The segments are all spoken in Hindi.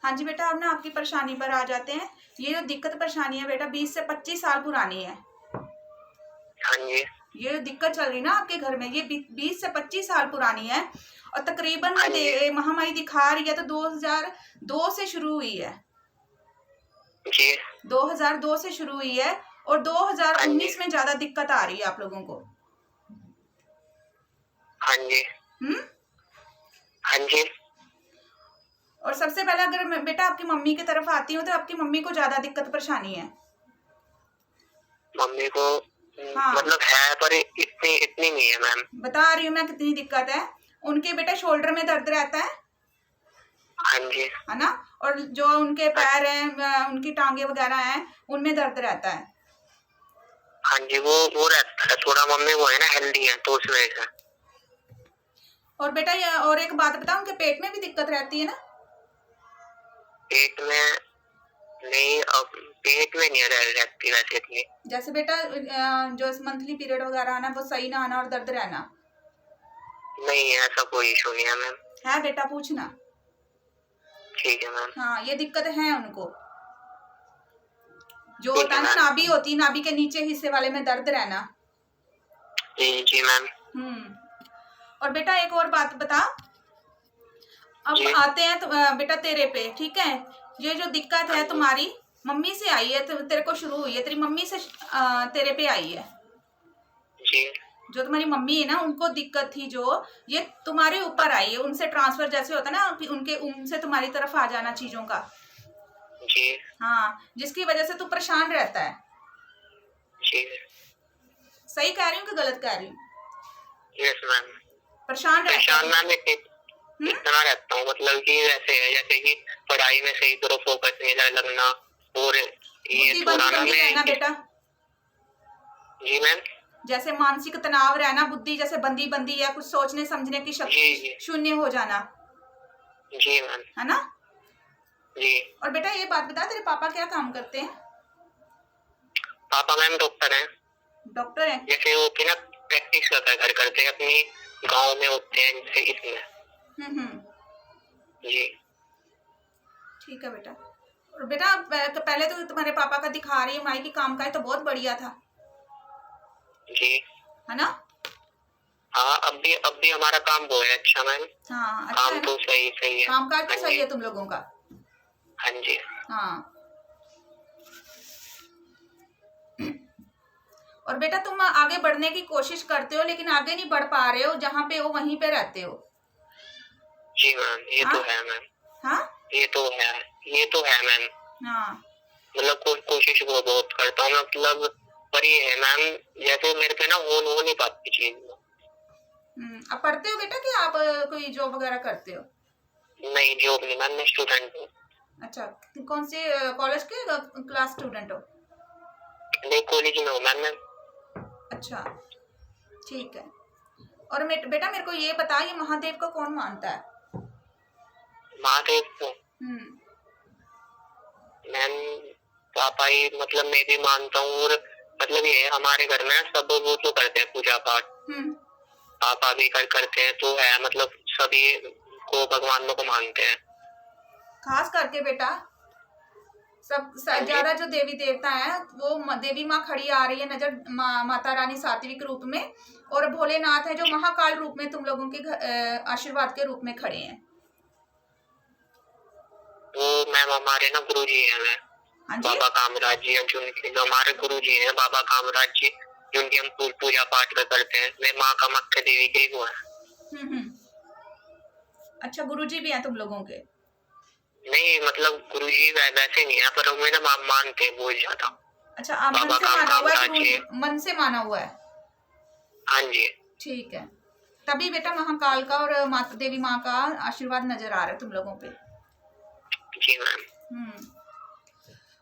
हाँ जी बेटा, अब ना आपकी परेशानी पर आ जाते हैं। ये जो दिक्कत परेशानी है बेटा 20 से 25 साल पुरानी है। हाँ जी। ये जो दिक्कत चल रही है ना आपके घर में, ये 20 से 25 साल पुरानी है और तकरीबन हाँ जी। महामारी दिखा रही है तो 2002 से शुरू हुई है। जी। 2002 से शुरू हुई है और हाँ जी। 2019 में ज्यादा दिक्कत आ रही है आप लोगों को। हाँ जी। हम्म। हाँ जी। और सबसे पहले अगर मैं बेटा आपकी मम्मी की तरफ आती हूँ तो आपकी मम्मी को ज्यादा दिक्कत परेशानी है। मम्मी को हाँ, मतलब है, पर इतनी इतनी नहीं है मैम। बता रही हूँ मैं कितनी दिक्कत है। उनके बेटा शोल्डर में दर्द रहता हाँ जी। है ना। और जो उनके हाँ पैर हैं, उनकी टांगे वगैरह हैं, उनमें दर्द रहता है। हाँ जी, वो रहता है थोड़ा। मम्मी वो है ना, हेल्दी है, तो उस वजह से। और बेटा ये और एक बात बताओ, उनके पेट में भी दिक्कत रहती है ना। पेट में नहीं, अब पेट में नहीं रहती वैसे इतनी। जैसे बेटा जो मंथली पीरियड वगैरह आना वो सही ना आना और दर्द रहना। नहीं, ऐसा कोई इशू नहीं है मैम। है बेटा, पूछना। ठीक है मैम। हाँ, ये दिक्कत है उनको। जो ठीक होता है है ना, मैम। नाभि होती है, नाभि के नीचे हिस्से वाले में दर्द रहना। जी जी मैम। और बेटा एक और बात बता। अब जी। आते हैं तो बेटा तेरे पे, ठीक है। ये जो दिक्कत हाँ है जी। तुम्हारी मम्मी से आई है, तो तेरे को शुरू हुई है, तेरी मम्मी से तेरे पे आई है। जी। जो तुम्हारी मम्मी है ना, उनको दिक्कत थी, जो ये तुम्हारे ऊपर आई है। उनसे ट्रांसफर जैसे होता है ना कि उनके उनसे तुम्हारी तरफ आ जाना चीजों का। जी। हाँ, जिसकी वजह से तू परेशान रहता है। जी। सही कह रही हूँ कि गलत कह रही हूँ। Yes ma'am. परेशान रहता परेशान है मैम तू। इतना रहता हूँ, मतलब कि वैसे है जैसे कि पढ़ाई में सही तरह फोकस नहीं लगना, और ये बुद्धि थोड़ा बंदी ना बंदी मैं रहना बेटा। जी मैम। जैसे मानसिक तनाव रहना, बुद्धि जैसे बंदी बंदी है, कुछ सोचने समझने की जी शक्ति जी। शून्य हो जाना, जी मैम। है ना। जी। और बेटा ये बात बता, तेरे पापा क्या काम करते हैं। पापा मैम डॉक्टर हैं। डॉक्टर हैं। जैसे वो की ना प्रैक्टिस का घर करते हैं अपनी, गांव में होते हैं जैसे, इसमें। हम्म। जी। ठीक है बेटा। और बेटा पहले तो तुम्हारे पापा का दिखा रही है माई की काम का है, तो बहुत बढ़िया था, जी। है ना। हाँ, अब भी हमारा काम वो है अच्छा मैम। हाँ, अच्छा काम है ना। तो सही सही है। काम काज तो हाँ सही जी। है तुम लोगों का। हाँ जी। हाँ। और बेटा तुम आगे बढ़ने की कोशिश करते हो, लेकिन आगे नहीं बढ़ पा रहे हो, जहाँ पे हो वहीं पे रहते हो। जी मैम, ये हाँ। तो है मैम। हाँ। ये तो है। ये तो है मैम। हाँ। मतलब कोशिश वो बहुत करता हूँ, मतलब पर ये है मैम, जैसे मेरे पे ना हो नहीं पाती चीज। अब पढ़ते हो बेटा कि आप कोई जॉब वगैरह करते हो। नहीं, जॉब नहीं मैम, मैं स्टूडेंट हूँ। अच्छा, कौन से कॉलेज के क्लास स्टूडेंट हो। नहीं, कॉलेज में हूँ मैम मैं। अच्छा, ठीक है। और बेटा मेरे को ये बता, ये महादेव को कौन मानता है। महादेव को हम्म। मैम पापा ही, मतलब मैं भी मानता हूँ, और मतलब ये हमारे घर में सब वो तो करते हैं पूजा पाठ। पापा भी करते हैं, तो है मतलब सभी को भगवानों को मानते हैं। खास करके बेटा सब ज्यादा जो देवी देवता है वो देवी माँ खड़ी आ रही है नजर, माता रानी सात्विक रूप में, और भोलेनाथ है जो महाकाल रूप में तुम लोगों के आशीर्वाद के रूप में खड़े हैं। वो मैम हमारे ना गुरु जी है, हाँ जी। बाबा कामराज जी हैं, जिनके जो हमारे गुरु जी हैं बाबा कामराज जी, जिनकी हम पूजा पाठ करते हैं। मैं माँ कामाख्या देवी के ही वो है। अच्छा, गुरुजी भी हैं तुम लोगों के। नहीं, मतलब गुरु जी वैसे नहीं है, पर हमें ना मानते हैं बहुत ज्यादा। अच्छा, आप मन बाबा से माना हुआ है, कामराज जी। मन से माना हुआ है। हाँ जी। ठीक है, तभी बेटा महाकाल का और माता देवी माँ का आशीर्वाद नजर आ रहा है तुम लोगों पे। जी मैम।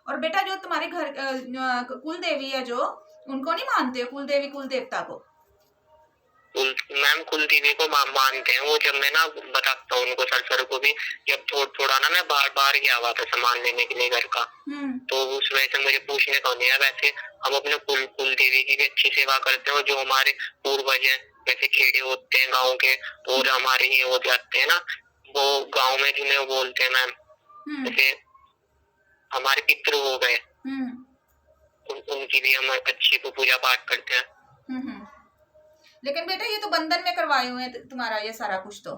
और बेटा जो तुम्हारे घर कुल देवी है, जो उनको नहीं मानते हो, कुल देवी कुल देवता को। मैम कुल देवी को मानते हैं। वो जब मैं ना बताता हूँ उनको, सर को भी, जब थोड़ा ना मैं बाहर गया हुआ था सामान लेने के लिए घर का, तो उस वजह से मुझे पूछने का नहीं है। वैसे हम अपने कुल देवी की भी अच्छी सेवा करते हैं, और जो हमारे पूर्वज हैं, जैसे खेड़े होते हैं गाँव के, और हमारे ये हो जाते हैं ना, वो गाँव में जिन्हें बोलते हैं मैम, जैसे हमारे पितृ हो गए, उनकी भी हम अच्छी को पूजा पाठ करते हैं। लेकिन बेटा ये तो बंधन में करवाए हुए हैं तुम्हारा ये सारा कुछ। तो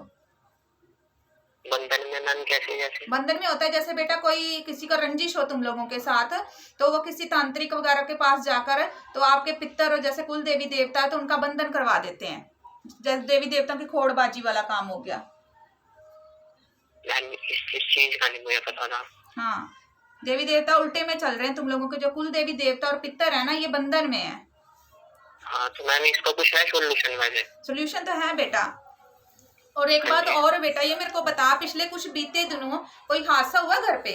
बंधन में मैम कैसे? जैसे बंधन में होता है जैसे बेटा कोई किसी का रंजिश हो तुम लोगों के साथ, तो वो किसी तांत्रिक वगैरह के पास जाकर तो आपके पितर और जैसे कुल देवी देवता है तो उनका बंधन करवा देते हैं। जैसे देवी देवता की खोड़बाजी वाला काम हो गया। इस चीज का नहीं मुझे पता था। हाँ, देवी देवता उल्टे में चल रहे हैं तुम लोगों के। जो कुल देवी देवता और पितर है ना, ये बंधन में है। हाँ, तो मैम इसका कुछ है सोल्यूशन? वैसे सोल्यूशन तो है बेटा। और एक बात और बेटा, ये मेरे को बता, पिछले कुछ बीते दिनों कोई हादसा हुआ घर पे?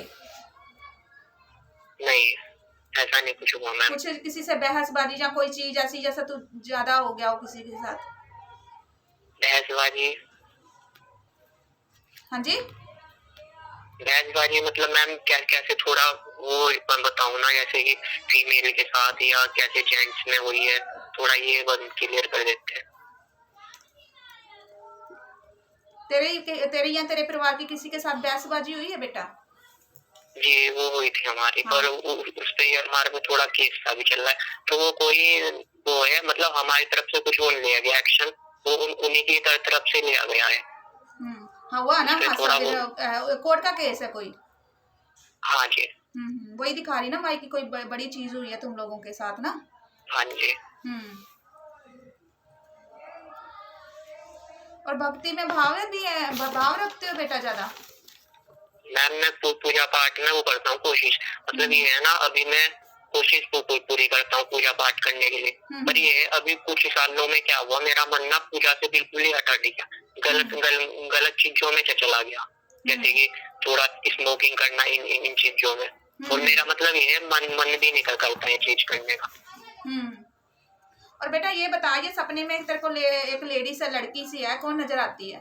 नहीं, ऐसा नहीं कुछ हुआ मैम। कुछ किसी से बहसबाजी या कोई चीज ऐसी जैसा तू ज्यादा हो गया हो किसी के साथ? बहसबाजी? हाँ जी, बहसबाजी मतलब मैम कैसे? थोड़ा वो बताओ ना, जैसे कि फीमेल के साथ या कैसे जेंट्स में हुई है, थोड़ा ये क्लियर कर देते हैं। तेरे या तेरे परिवार की किसी के साथ बहसबाजी हुई है बेटा? जी, वो हुई थी हमारी। हाँ। पर उस पे हमारे में थोड़ा केस का भी चल रहा है, तो वो कोई वो है, मतलब हमारी तरफ से कुछ वो लिया गया एक्शन, वो उन्हीं की तरफ से लिया गया है। हाँ, हुआ ना कोर्ट का केस है कोई? हाँ जी। वही दिखा रही ना भाई की कोई बड़ी चीज हुई है तुम लोगों के साथ ना? हाँ जी। और भक्ति में भाव भी है, भाव रखते हो बेटा ज्यादा? मैम मैं पूजा पाठ में वो करता हूँ कोशिश, मतलब ये है ना, अभी मैं कोशिश पूरी करता हूँ पूजा पाठ करने के लिए। पर ये है, अभी कुछ सालों में क्या हुआ, मेरा मन ना पूजा से बिल्कुल ही हटा दिया, गलत चीजों में चला गया, जैसे कि थोड़ा स्मोकिंग करना इन चीजों में। और मेरा मतलब ये है, मन भी निकल करता है ये चीज करने का। और बेटा ये बता, ये सपने में तेरे को एक लेडी से लड़की सी है, कौन नजर आती है?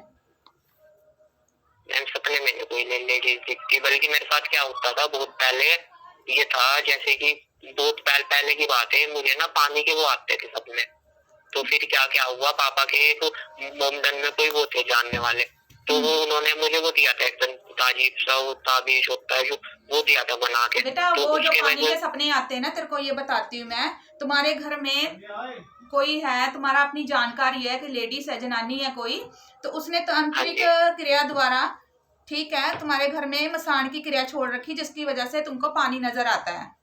मैम सपने में कोई लेडीज दिखती, बल्कि मेरे साथ क्या होता था बहुत पहले, ये था जैसे कि बहुत पहले की बात है, मुझे ना पानी के वो आते थे सपने। तो फिर क्या हुआ, पापा के तो मोमडन में कोई वो थे जानने वाले, तो वो उन्होंने मुझे वो दिया था एकदम ताजीब सा, वो ताबीज होता है जो, वो दिया था बना के। बेटा तो वो जो पानी के सपने आते हैं ना, तेरे को ये बताती हूँ मैं, तुम्हारे घर में कोई है, तुम्हारा अपनी जानकारी है कि लेडीज है, जनानी है कोई, तो उसने तांत्रिक क्रिया द्वारा, ठीक है, तुम्हारे घर में मसान की क्रिया छोड़ रखी, जिसकी वजह से तुमको पानी नजर आता है।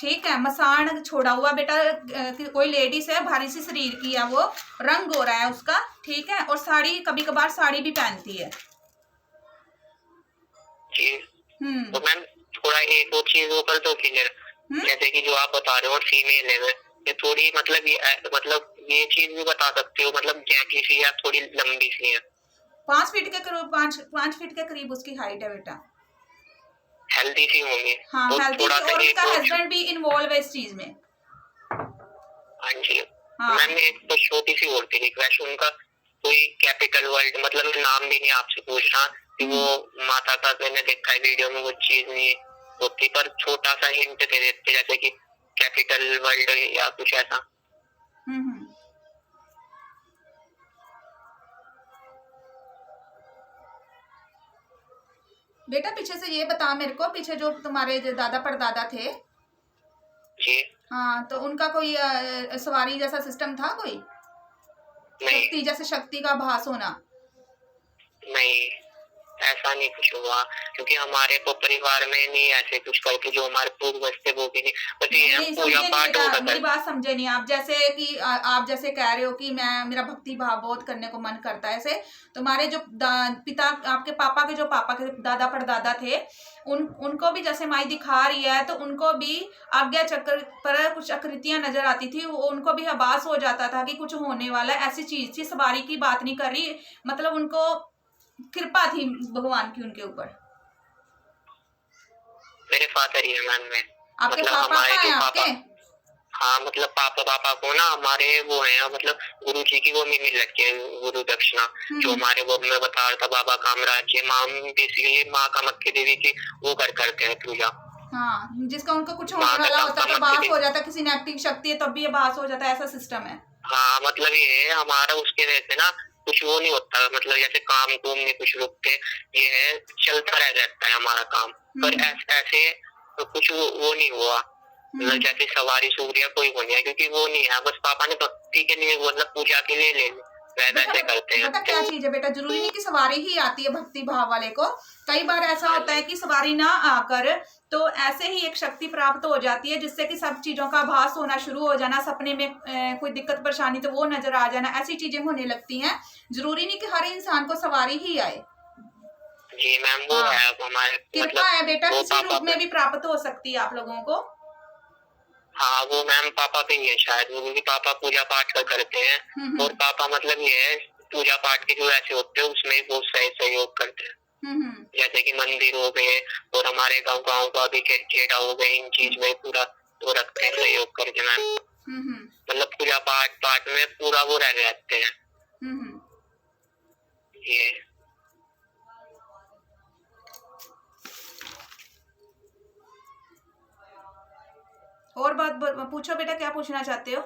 ठीक है, मसान छोड़ा हुआ बेटा, कोई लेडीज है, भारी सी शरीर की है, वो रंग हो रहा है उसका, ठीक है, और साड़ी, कभी कभार साड़ी भी पहनती है। तो मैम थोड़ा एक वो चीज वो कर दो क्लियर, जैसे कि जो आप बता रहे हो फीमेल है, ये थोड़ी मतलब ये चीज भी बता सकते हो, मतलब जैकी सी है, थोड़ी लंबी सी है, 5 फीट के करीब, 5 फीट के करीब उसकी हाइट है बेटा। हेल्दी सी होंगी? हाँ, हेल्दी, और उसका हस्बैंड भी इन्वॉल्व है इस चीज में। हाँ जी। हाँ। मैंने एक तो छोटी सी और थी रिक्वेस्ट, उनका कोई कैपिटल वर्ड, मतलब नाम भी नहीं आपसे पूछ रहा कि वो माता का, मैंने देखा है वीडियो में, वो चीज नहीं होती, पर छोटा सा हिंट दे देते, जैसे कि कैपिटल वर्ड या कुछ ऐसा। बेटा पीछे से ये बता मेरे को, पीछे जो तुम्हारे जो दादा परदादा थे जी, हाँ, तो उनका कोई सवारी जैसा सिस्टम था कोई? शक्ति, जैसे शक्ति का भास होना? नहीं, ऐसा नहीं कुछ हुआ, क्योंकि हमारे को परिवार में नहीं ऐसे कुछ करके, जो हमारे पूर्वज थे वो भी नहीं। मेरी बात समझे नहीं आप, जैसे कि आप जैसे कह रहे हो कि मेरा भक्ति भाव बहुत करने को मन करता है, ऐसे तुम्हारे जो पिता, आपके पापा के जो पापा के दादा परदादा थे, उनको भी जैसे माई दिखा रही है, तो उनको भी आज्ञा चक्र पर कुछ आकृतियां नजर आती थी, उनको भी आभास हो जाता था कि कुछ होने वाला, ऐसी चीज थी। सवारी की बात नहीं कर रही, मतलब उनको कृपा थी भगवान की उनके ऊपर। मेरे फादर ही है मैम में, आपके मतलब पापा हैं आपके? हाँ, मतलब पापा को ना हमारे वो है, मतलब गुरु जी की वो मिल रखी है, गुरु दक्षिणा, जो हमारे वो मैं बता रहा था, बाबा कामराज जी, माँ बेसिकली माँ कामाख्या देवी की वो करते हैं पूजा। हाँ, जिसका उनको कुछ होने वाला होता है तो बास हो जाता है, किसी नेगेटिव शक्ति है तब भी ये बास हो जाता है, ऐसा सिस्टम है। हाँ, मतलब ये है हमारा उसके रहते ना, कुछ वो नहीं होता, मतलब जैसे काम कुम नहीं कुछ रुकते, ये है चलता रहता है हमारा काम। पर ऐसे तो कुछ वो नहीं हुआ, मतलब जैसे सवारी सूर्य कोई वो नहीं है, क्योंकि वो नहीं है, बस पापा ने भक्ति के लिए मतलब पूजा के लिए ले वैसे करते हैं। बता क्या चीज है बेटा, जरूरी नहीं कि सवारी ही आती है भक्ति भाव वाले को, कई बार ऐसा होता है कि सवारी ना आकर तो ऐसे ही एक शक्ति प्राप्त हो जाती है जिससे कि सब चीजों का आभास होना शुरू हो जाना, सपने में कोई दिक्कत परेशानी तो वो नजर आ जाना, ऐसी चीजें होने लगती हैं। जरूरी नहीं कि हर इंसान को सवारी ही आए। जी मैम, वो है हमारे कृपा है बेटा, किसी रूप में भी प्राप्त हो सकती है आप लोगों को। हाँ, वो मैम पापा पे ही है शायद, वो भी पापा पूजा पाठ करते हैं, और पापा मतलब ये है पूजा पाठ के जो ऐसे होते हैं उसमें बहुत सही सहयोग करते हैं, जैसे कि मंदिर हो गए और हमारे गांव का भी खेड़ा हो गए, इन चीज में पूरा वो रखते हैं सहयोग करके मैम। मतलब पूजा पाठ में पूरा वो रहते हैं। ये और बात पूछो बेटा, क्या पूछना चाहते हो?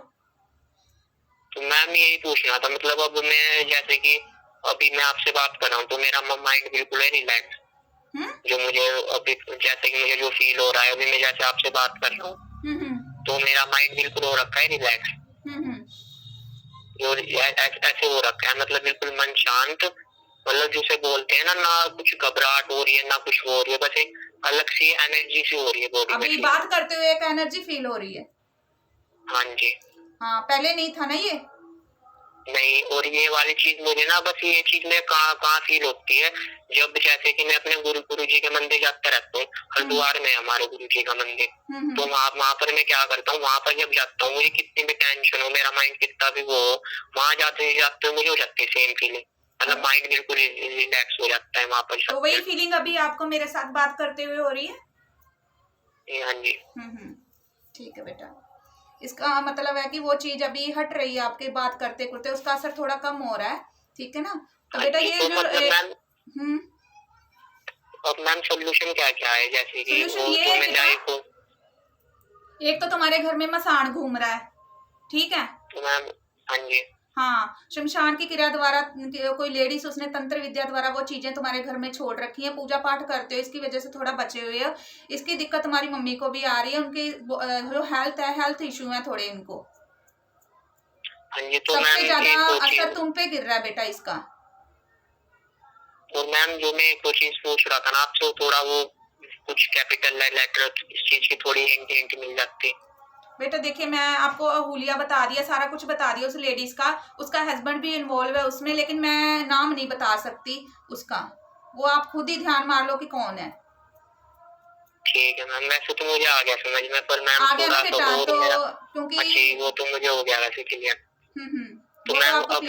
तो मैम यही पूछना था, मतलब अब मैं जैसे कि अभी मैं आपसे बात कर रहा हूँ तो मेरा माइंड बिल्कुल है रिलैक्स, जो मुझे अभी जैसे कि मुझे जो फील हो रहा है अभी मैं जैसे आपसे बात कर रहा हूँ तो मेरा माइंड बिल्कुल हो रखा है रिलैक्स, जो ऐसे हो रखा है, मतलब बिल्कुल मन शांत, मतलब जिसे बोलते हैं ना कुछ घबराहट हो रही है ना कुछ हो रही है, बस एक अलग सी एनर्जी सी हो रही है बॉडी में। अभी बात करते हुए एक एनर्जी फील हो रही है? हाँ जी। हाँ, पहले नहीं था ना ये? नहीं, और ये वाली चीज मुझे ना बस ये चीज में कहाँ फील होती है, जब जैसे कि मैं अपने गुरु जी के मंदिर जाता रहता हूँ, हरिद्वार में हमारे गुरु जी का मंदिर, तो वहाँ पर मैं क्या करता हूँ, वहाँ पर जब जाता हूँ मुझे कितनी भी टेंशन हो, मेरा माइंड कितना भी वो हो, वहाँ जाते जाते मुझे हो जाती है सेम फीलिंग, मतलब माइंड बिल्कुल रिलैक्स हो जाता है वहाँ पर। तो वही फीलिंग अभी आपको मेरे साथ बात करते हुए हो रही है? हाँ जी। ठीक है बेटा, इसका मतलब है कि वो चीज अभी हट रही है आपके बात करते करते, उसका असर थोड़ा कम हो रहा है, ठीक है ना? तो बेटा ये जो अब मैम सोल्यूशन क्या क्या है, जैसे कि वो ये है एक तो तुम्हारे घर में मसान घूम रहा है, ठीक है? तो मैम हाँ जी। हाँ, शमशान की क्रिया द्वारा कोई लेडीज उसने तंत्र विद्या द्वारा वो चीजें तुम्हारे घर में छोड़ रखी हैं, पूजा पाठ करते हो इसकी वजह से थोड़ा बचे हुए हो, इसकी दिक्कत तुम्हारी मम्मी को भी आ रही है, उनकी जो हेल्थ है, हेल्थ इशू है थोड़े इनको। हाँ जी, तो सबसे ज्यादा असर तुम पे गिर रहा है बेटा इसका। और मैम जो मैं एक चीज पूछ रहा था ना आपसे, थोड़ा वो कुछ कैपिटल लेटर इस चीज की थोड़ी हिंट मिल जाती। बेटा देखिए, मैं आपको हुलिया बता दिया, सारा कुछ बता दिया उस लेडीज का, उसका हस्बैंड भी इन्वॉल्व है उसमें, लेकिन मैं नाम नहीं बता सकती उसका, वो आप खुद ही ध्यान मार लो कि कौन है। ठीक है मैम, वैसे तो मुझे आ गया समझ में, पर मैम आ गया ना बेटा, तो क्योंकि वो तो मुझे हो गया वैसे क्लियर। तो मैम अब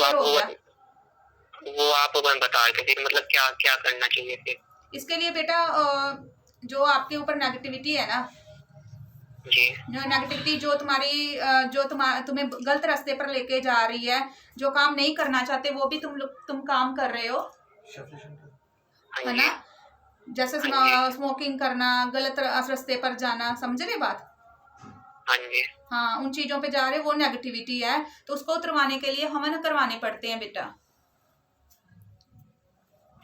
वो आप बता रहे थे मतलब क्या क्या करना चाहिए फिर इसके लिए बेटा? जो आपके ऊपर नेगेटिविटी है ना जी, जो नेगेटिविटी जो तुम्हें गलत रास्ते पर लेके जा रही है, जो काम नहीं करना चाहते वो भी तुम काम कर रहे हो, है ना? जैसे स्मोकिंग करना, गलत रास्ते पर जाना, समझ रहे बात? हाँ, उन चीजों पे जा रहे हो, वो नेगेटिविटी है, तो उसको उतरवाने के लिए हवन करवाने पड़ते हैं बेटा।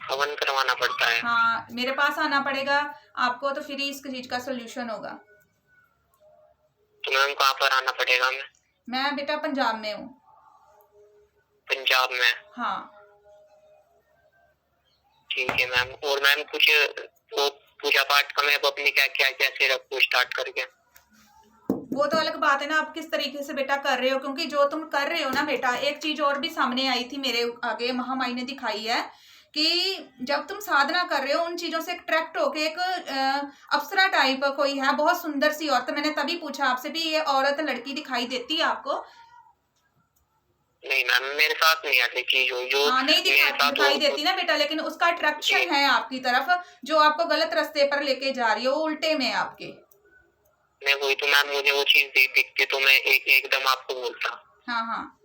हवन करवाना पड़ता है? हाँ, मेरे पास आना पड़ेगा आपको, तो फिर इस चीज का सोल्यूशन होगा। तो मैम कहाँ पर आना पड़ेगा? मैं बेटा पंजाब में हूँ। पंजाब में? हाँ ठीक है मैम। और मैम कुछ वो पूजा पाठ का मैं अपनी क्या क्या कैसे रखूँ स्टार्ट करके? वो तो अलग बात है ना, आप किस तरीके से बेटा कर रहे हो, क्योंकि जो तुम कर रहे हो ना बेटा, एक चीज और भी सामने आई थी मेरे आगे, महामाई ने दिखाई है कि जब तुम साधना कर रहे हो उन चीजों से अट्रैक्ट होके एक अप्सरा टाइप कोई है, बहुत सुंदर सी औरत, मैंने तभी पूछा आपसे भी ये औरत लड़की दिखाई देती है आपको? नहीं मैम, मेरे साथ नहीं ऐसी चीज हुई जो नहीं दिखाई देती ना बेटा, लेकिन उसका अट्रैक्शन है आपकी तरफ, जो आपको गलत रास्ते पर लेके जा रही है, वो उल्टे में आपके। मैं वही तो मैम, मुझे वो चीज दिखती तो मैं एकदम आपको बोलता। हाँ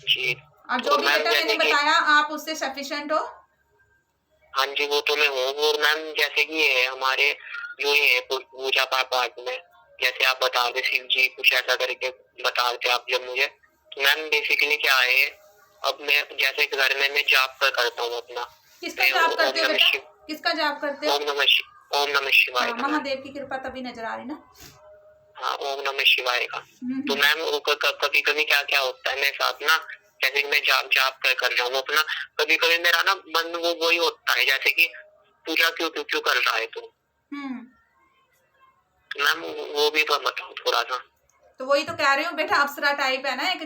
ठीक। और जो भी बेटा मैंने बताया आप उससे सफिशिएंट हो? हाँ जी, वो तो मैं हूँ। और मैम जैसे कि ये हमारे जो ये पूजा पाठ में जैसे आप बता दे शिव जी कुछ ऐसा करके बता देते आप जब मुझे, मैम बेसिकली क्या है, अब मैं जैसे घर में मैं जाप करता हूँ अपना। किसका जाप करते हो बेटा? किसका जाप करते हो? ओम नमः शिवाय। महादेव की कृपा तभी नजर आ रही ना। हाँ, ओम नमः शिवाय का। तो मैम कभी कभी क्या क्या होता है मेरे साथ ना, जैसे कि मैं जाप कर रहा हूँ अपना, कभी कभी मेरा ना मन वो वही होता है जैसे कि पूजा क्यों कर रहा है तू। तो मैम वो भी तो बताओ थोड़ा सा। तो वही तो कह रही हूँ बेटा, अप्सरा टाइप है ना, एक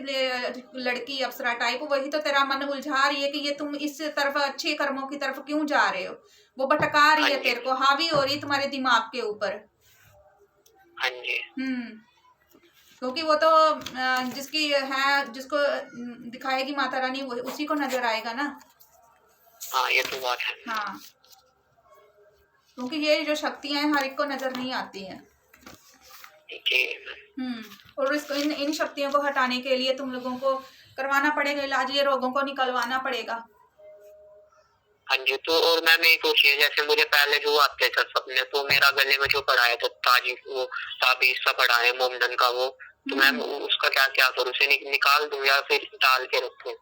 लड़की अप्सरा टाइप, वही तो तेरा मन उलझा रही है कि ये तुम इस तरफ अच्छे कर्मों की तरफ क्यों जा रहे हो। वो भटका रही है तेरे को, हावी हो रही है तुम्हारे दिमाग के ऊपर। हाँ जी। क्योंकि वो तो जिसकी है, जिसको दिखाएगी माता रानी, वो उसी को नजर आएगा ना। हाँ, ये तो बात है। हाँ, क्योंकि ये जो शक्तियां हैं हर एक को नजर नहीं आती हैं। और इसको इन शक्तियों को हटाने के लिए तुम लोगों को करवाना पड़ेगा इलाज, ये रोगों को निकलवाना पड़ेगा। हाँ जी। तो और मैम एक और चीज, जैसे मुझे पहले जो आते थे सपने, तो मेरा गले में जो पड़ा है तो वो ताबीज सा पड़ा है मोमडन का, वो तो मैम उसका क्या करूँ, उसे निकाल दूं या फिर डाल के रखूं?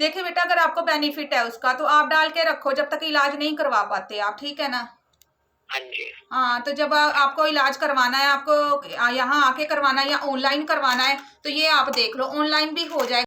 देखिए बेटा, अगर आपको बेनिफिट है उसका तो आप डाल के रखो, जब तक इलाज नहीं करवा पाते आप, ठीक है ना। हाँ जी। हाँ, तो जब आपको इलाज करवाना है, आपको यहाँ आके करवाना है या ऑनलाइन करवाना है, तो ये आप देख लो, ऑनलाइन भी हो जाएगा।